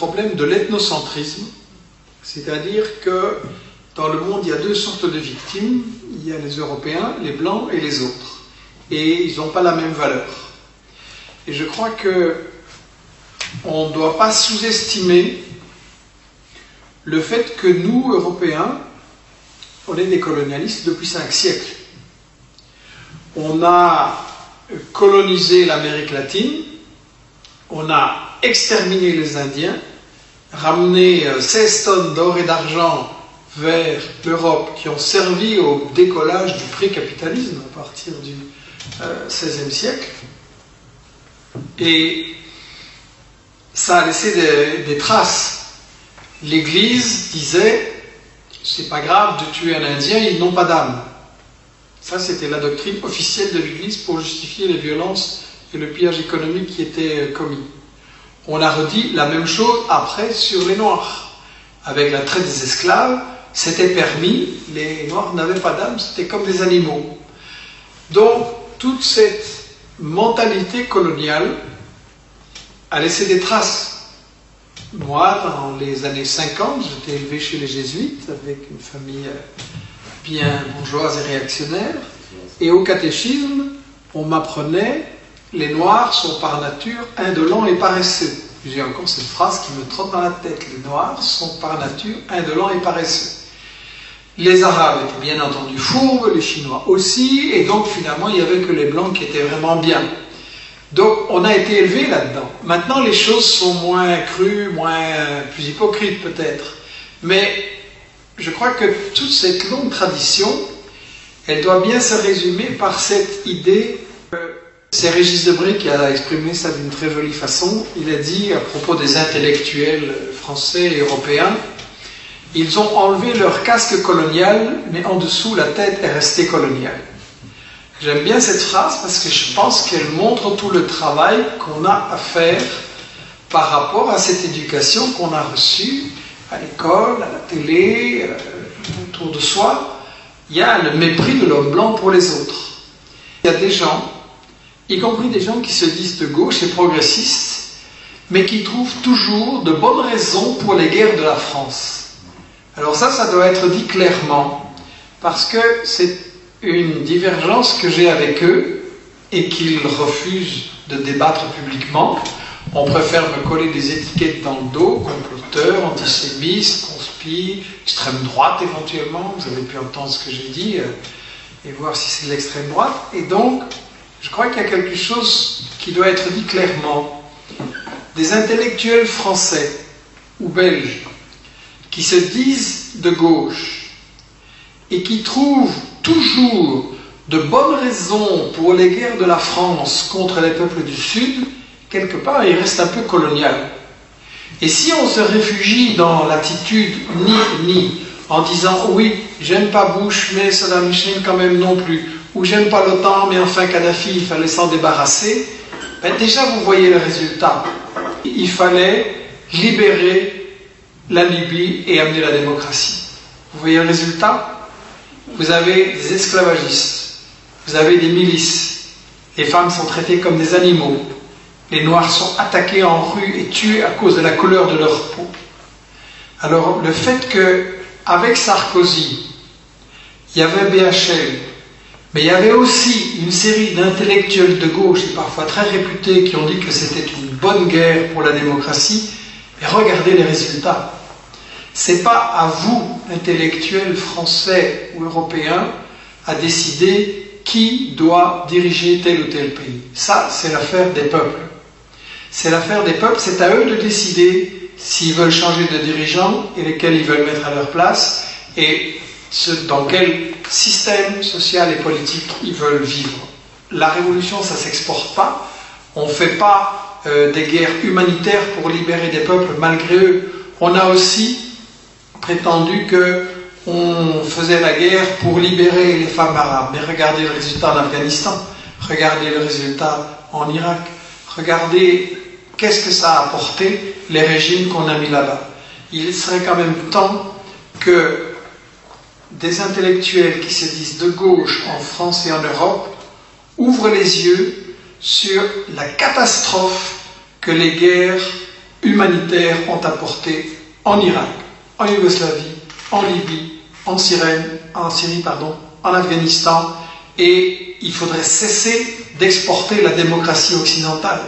Problème de l'ethnocentrisme, c'est-à-dire que dans le monde, il y a deux sortes de victimes. Il y a les Européens, les Blancs et les autres. Et ils n'ont pas la même valeur. Et je crois qu'on ne doit pas sous-estimer le fait que nous, Européens, on est des colonialistes depuis 5 siècles. On a colonisé l'Amérique latine, on a exterminé les Indiens, ramené 16 tonnes d'or et d'argent vers l'Europe qui ont servi au décollage du pré-capitalisme à partir du XVIe siècle. Et ça a laissé des traces. L'Église disait, c'est pas grave de tuer un Indien, ils n'ont pas d'âme. Ça, c'était la doctrine officielle de l'Église pour justifier les violences et le pillage économique qui étaient commis. On a redit la même chose après sur les Noirs. Avec la traite des esclaves, c'était permis, les Noirs n'avaient pas d'âme, c'était comme des animaux. Donc, toute cette mentalité coloniale a laissé des traces. Moi, dans les années 50, j'étais élevé chez les Jésuites, avec une famille bien bourgeoise et réactionnaire, et au catéchisme, on m'apprenait les Noirs sont par nature indolents et paresseux. J'ai encore cette phrase qui me trotte dans la tête. Les Noirs sont par nature indolents et paresseux. Les Arabes étaient bien entendu fourbes, les Chinois aussi, et donc finalement il n'y avait que les Blancs qui étaient vraiment bien. Donc on a été élevés là-dedans. Maintenant les choses sont moins crues, plus hypocrites peut-être. Mais je crois que toute cette longue tradition, elle doit bien se résumer par cette idée. C'est Régis Debray qui a exprimé ça d'une très jolie façon. Il a dit à propos des intellectuels français et européens, ils ont enlevé leur casque colonial, mais en dessous la tête est restée coloniale. J'aime bien cette phrase parce que je pense qu'elle montre tout le travail qu'on a à faire par rapport à cette éducation qu'on a reçue à l'école, à la télé, autour de soi. Il y a le mépris de l'homme blanc pour les autres. Il y a des gens, y compris des gens qui se disent de gauche et progressistes, mais qui trouvent toujours de bonnes raisons pour les guerres de la France. Alors ça doit être dit clairement, parce que c'est une divergence que j'ai avec eux, et qu'ils refusent de débattre publiquement. On préfère me coller des étiquettes dans le dos, comploteur, antisémite, conspi, extrême droite éventuellement, vous avez pu entendre ce que j'ai dit, et voir si c'est de l'extrême droite. Et donc, je crois qu'il y a quelque chose qui doit être dit clairement. Des intellectuels français ou belges qui se disent de gauche et qui trouvent toujours de bonnes raisons pour les guerres de la France contre les peuples du Sud, quelque part, ils restent un peu colonial. Et si on se réfugie dans l'attitude ni en disant oui, j'aime pas Bush, mais Saddam Hussein quand même non plus, ou j'aime pas l'OTAN, mais enfin Kadhafi, il fallait s'en débarrasser, ben déjà vous voyez le résultat. Il fallait libérer la Libye et amener la démocratie. Vous voyez le résultat? Vous avez des esclavagistes, vous avez des milices, les femmes sont traitées comme des animaux, les Noirs sont attaqués en rue et tués à cause de la couleur de leur peau. Alors le fait qu'avec Sarkozy, il y avait BHL, mais il y avait aussi une série d'intellectuels de gauche, et parfois très réputés, qui ont dit que c'était une bonne guerre pour la démocratie, et regardez les résultats. C'est pas à vous, intellectuels français ou européens, à décider qui doit diriger tel ou tel pays. Ça, c'est l'affaire des peuples. C'est l'affaire des peuples, c'est à eux de décider s'ils veulent changer de dirigeants et lesquels ils veulent mettre à leur place, et dans quel système social et politique ils veulent vivre. La révolution, ça ne s'exporte pas. On ne fait pas des guerres humanitaires pour libérer des peuples malgré eux. On a aussi prétendu qu'on faisait la guerre pour libérer les femmes arabes. Mais regardez le résultat en Afghanistan, regardez le résultat en Irak, regardez qu'est-ce que ça a apporté, les régimes qu'on a mis là-bas. Il serait quand même temps que des intellectuels qui se disent de gauche en France et en Europe ouvrent les yeux sur la catastrophe que les guerres humanitaires ont apporté en Irak, en Yougoslavie, en Libye, en Syrie, en Afghanistan, et il faudrait cesser d'exporter la démocratie occidentale.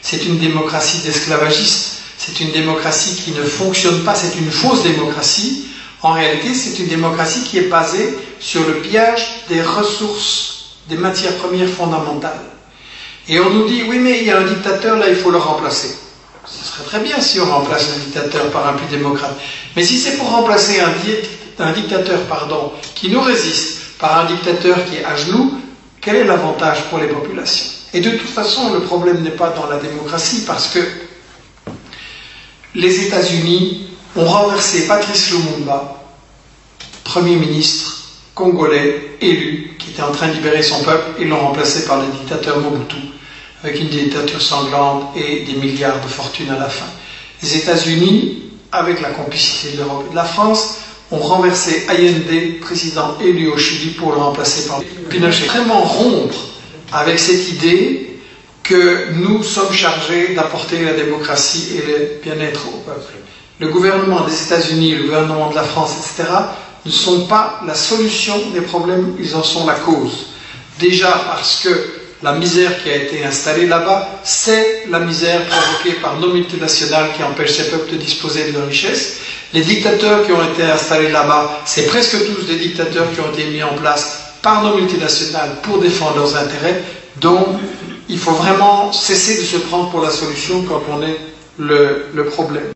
C'est une démocratie d'esclavagistes, c'est une démocratie qui ne fonctionne pas, c'est une fausse démocratie. En réalité, c'est une démocratie qui est basée sur le pillage des ressources, des matières premières fondamentales. Et on nous dit, oui, mais il y a un dictateur, là, il faut le remplacer. Ce serait très bien si on remplace un dictateur par un plus démocrate. Mais si c'est pour remplacer un dictateur qui nous résiste par un dictateur qui est à genoux, quel est l'avantage pour les populations? Et de toute façon, le problème n'est pas dans la démocratie, parce que les États-Unis ont renversé Patrice Lumumba, Premier ministre congolais élu, qui était en train de libérer son peuple, et l'ont remplacé par le dictateur Mobutu, avec une dictature sanglante et des milliards de fortune à la fin. Les États-Unis, avec la complicité de l'Europe et de la France, ont renversé Allende, président élu au Chili, pour le remplacer par Pinochet. Vraiment rompre avec cette idée que nous sommes chargés d'apporter la démocratie et le bien-être au peuple. Le gouvernement des États-Unis, le gouvernement de la France, etc., ne sont pas la solution des problèmes, ils en sont la cause. Déjà parce que la misère qui a été installée là-bas, c'est la misère provoquée par nos multinationales qui empêchent ces peuples de disposer de leurs richesses. Les dictateurs qui ont été installés là-bas, c'est presque tous des dictateurs qui ont été mis en place par nos multinationales pour défendre leurs intérêts. Donc, il faut vraiment cesser de se prendre pour la solution quand on est le problème.